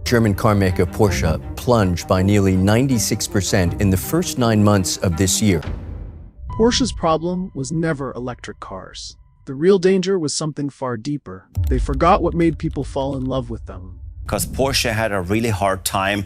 German carmaker Porsche plunged by nearly 96% in the first 9 months of this year. Porsche's problem was never electric cars. The real danger was something far deeper. They forgot what made people fall in love with them. Because Porsche had a really hard time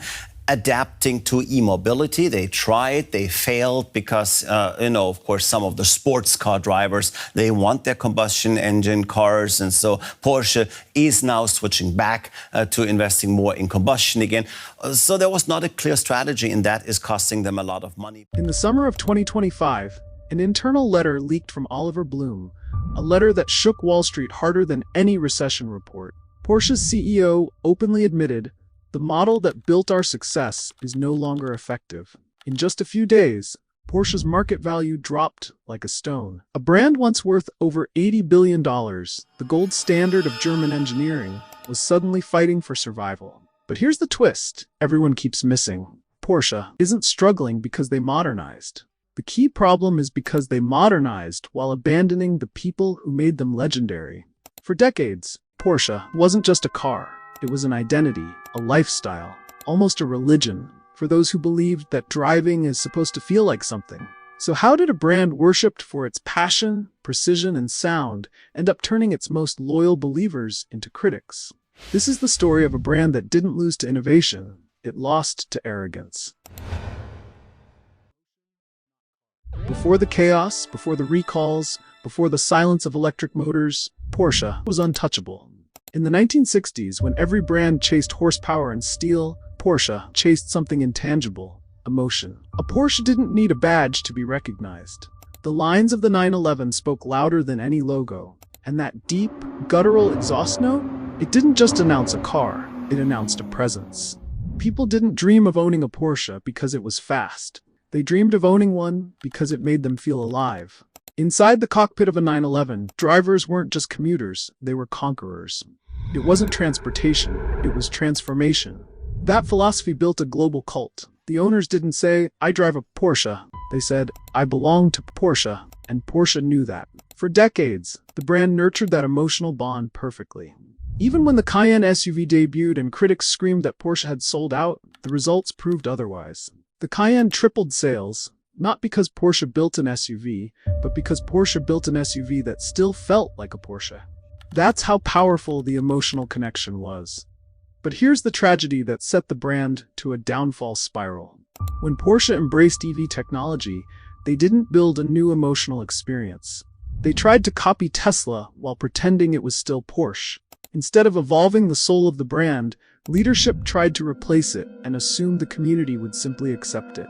adapting to e-mobility. They tried, they failed because, of course, some of the sports car drivers, they want their combustion engine cars. And so Porsche is now switching back to investing more in combustion again. So there was not a clear strategy, and that is costing them a lot of money. In the summer of 2025, an internal letter leaked from Oliver Blume, a letter that shook Wall Street harder than any recession report. Porsche's CEO openly admitted, "The model that built our success is no longer effective." In just a few days, Porsche's market value dropped like a stone. A brand once worth over $80 billion, the gold standard of German engineering, was suddenly fighting for survival. But here's the twist everyone keeps missing. Porsche isn't struggling because they modernized. The key problem is because they modernized while abandoning the people who made them legendary. For decades, Porsche wasn't just a car. It was an identity, a lifestyle, almost a religion, for those who believed that driving is supposed to feel like something. So how did a brand worshipped for its passion, precision, and sound end up turning its most loyal believers into critics? This is the story of a brand that didn't lose to innovation, it lost to arrogance. Before the chaos, before the recalls, before the silence of electric motors, Porsche was untouchable. In the 1960s, when every brand chased horsepower and steel, Porsche chased something intangible, emotion. A Porsche didn't need a badge to be recognized. The lines of the 911 spoke louder than any logo, and that deep, guttural exhaust note, it didn't just announce a car, it announced a presence. People didn't dream of owning a Porsche because it was fast. They dreamed of owning one because it made them feel alive. Inside the cockpit of a 911, drivers weren't just commuters, they were conquerors. It wasn't transportation, it was transformation. That philosophy built a global cult. The owners didn't say, "I drive a Porsche." They said, "I belong to Porsche," and Porsche knew that. For decades, the brand nurtured that emotional bond perfectly. Even when the Cayenne SUV debuted and critics screamed that Porsche had sold out, the results proved otherwise. The Cayenne tripled sales, not because Porsche built an SUV, but because Porsche built an SUV that still felt like a Porsche. That's how powerful the emotional connection was. But here's the tragedy that set the brand to a downfall spiral. When Porsche embraced EV technology, they didn't build a new emotional experience. They tried to copy Tesla while pretending it was still Porsche. Instead of evolving the soul of the brand, leadership tried to replace it and assumed the community would simply accept it.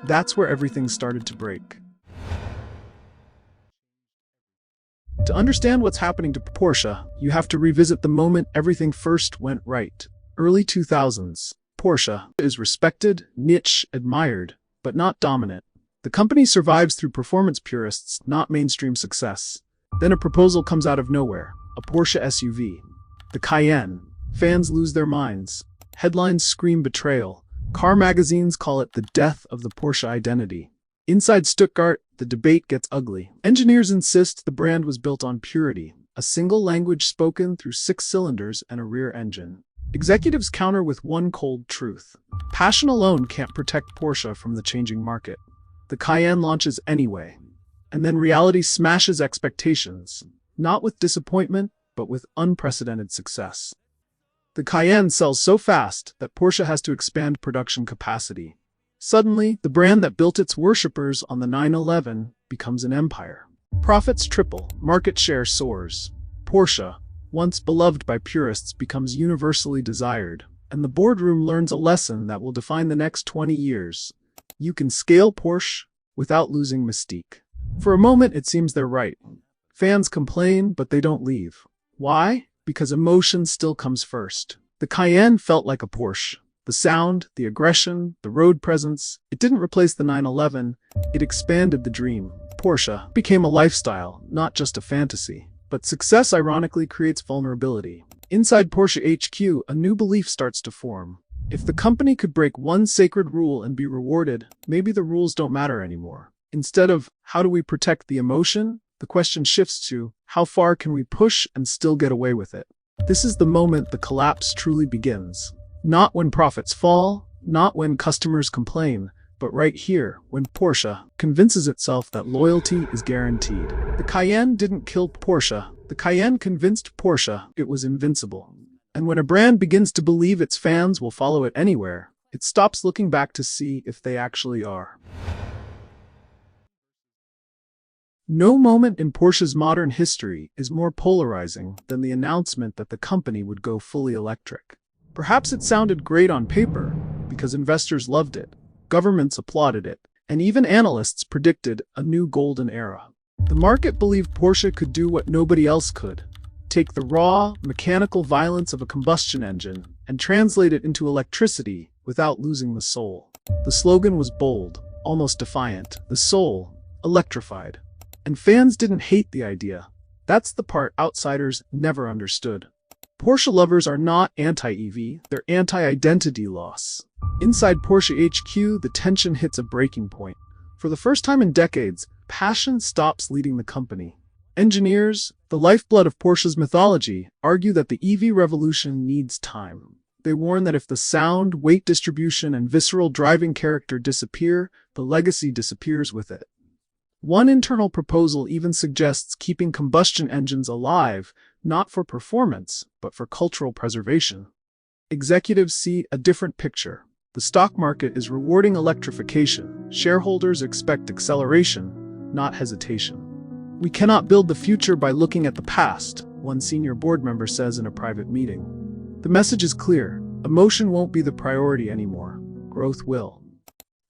That's where everything started to break. To understand what's happening to Porsche, you have to revisit the moment everything first went right. Early 2000s. Porsche is respected, niche, admired, but not dominant. The company survives through performance purists, not mainstream success. Then a proposal comes out of nowhere, a Porsche SUV. The Cayenne. Fans lose their minds. Headlines scream betrayal. Car magazines call it the death of the Porsche identity. Inside Stuttgart, the debate gets ugly. Engineers insist the brand was built on purity, a single language spoken through 6 cylinders and a rear engine. Executives counter with one cold truth. Passion alone can't protect Porsche from the changing market. The Cayenne launches anyway. And then reality smashes expectations, not with disappointment, but with unprecedented success. The Cayenne sells so fast that Porsche has to expand production capacity. Suddenly, the brand that built its worshippers on the 911 becomes an empire. Profits triple, market share soars. Porsche, once beloved by purists, becomes universally desired, and the boardroom learns a lesson that will define the next 20 years. You can scale Porsche without losing mystique. For a moment, it seems they're right. Fans complain, but they don't leave. Why? Because emotion still comes first. The Cayenne felt like a Porsche. The sound, the aggression, the road presence, it didn't replace the 911, it expanded the dream. Porsche became a lifestyle, not just a fantasy. But success ironically creates vulnerability. Inside Porsche HQ, a new belief starts to form. If the company could break one sacred rule and be rewarded, maybe the rules don't matter anymore. Instead of, how do we protect the emotion? The question shifts to, how far can we push and still get away with it? This is the moment the collapse truly begins. Not when profits fall, not when customers complain, but right here, when Porsche convinces itself that loyalty is guaranteed. The Cayenne didn't kill Porsche. The Cayenne convinced Porsche it was invincible. And when a brand begins to believe its fans will follow it anywhere, it stops looking back to see if they actually are. No moment in Porsche's modern history is more polarizing than the announcement that the company would go fully electric. Perhaps it sounded great on paper, because investors loved it, governments applauded it, and even analysts predicted a new golden era. The market believed Porsche could do what nobody else could: take the raw, mechanical violence of a combustion engine and translate it into electricity without losing the soul. The slogan was bold, almost defiant: the soul, electrified. And fans didn't hate the idea. That's the part outsiders never understood. Porsche lovers are not anti-EV, they're anti-identity loss. Inside Porsche HQ, the tension hits a breaking point. For the first time in decades, passion stops leading the company. Engineers, the lifeblood of Porsche's mythology, argue that the EV revolution needs time. They warn that if the sound, weight distribution, and visceral driving character disappear, the legacy disappears with it. One internal proposal even suggests keeping combustion engines alive, not for performance, but for cultural preservation. Executives see a different picture. The stock market is rewarding electrification. Shareholders expect acceleration, not hesitation. "We cannot build the future by looking at the past," one senior board member says in a private meeting. The message is clear. Emotion won't be the priority anymore. Growth will.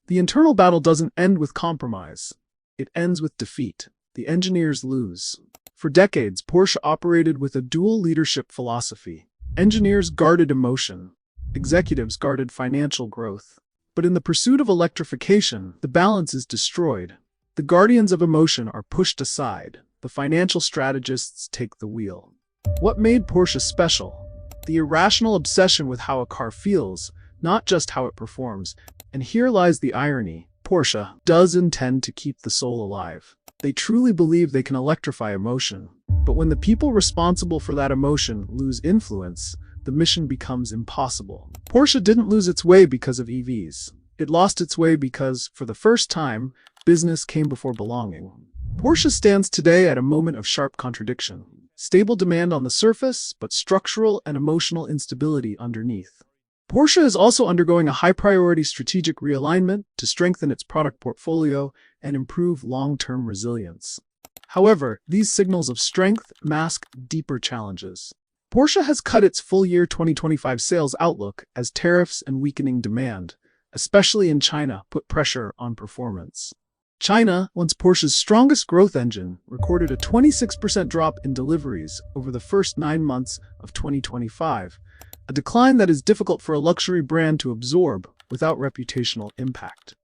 The internal battle doesn't end with compromise. It ends with defeat. The engineers lose. For decades, Porsche operated with a dual leadership philosophy. Engineers guarded emotion. Executives guarded financial growth. But in the pursuit of electrification, the balance is destroyed. The guardians of emotion are pushed aside. The financial strategists take the wheel. What made Porsche special? The irrational obsession with how a car feels, not just how it performs. And here lies the irony. Porsche does intend to keep the soul alive. They truly believe they can electrify emotion. But when the people responsible for that emotion lose influence, the mission becomes impossible. Porsche didn't lose its way because of EVs. It lost its way because, for the first time, business came before belonging. Porsche stands today at a moment of sharp contradiction. Stable demand on the surface, but structural and emotional instability underneath. Porsche is also undergoing a high-priority strategic realignment to strengthen its product portfolio and improve long-term resilience. However, these signals of strength mask deeper challenges. Porsche has cut its full-year 2025 sales outlook as tariffs and weakening demand, especially in China, put pressure on performance. China, once Porsche's strongest growth engine, recorded a 26% drop in deliveries over the first 9 months of 2025. A decline that is difficult for a luxury brand to absorb without reputational impact.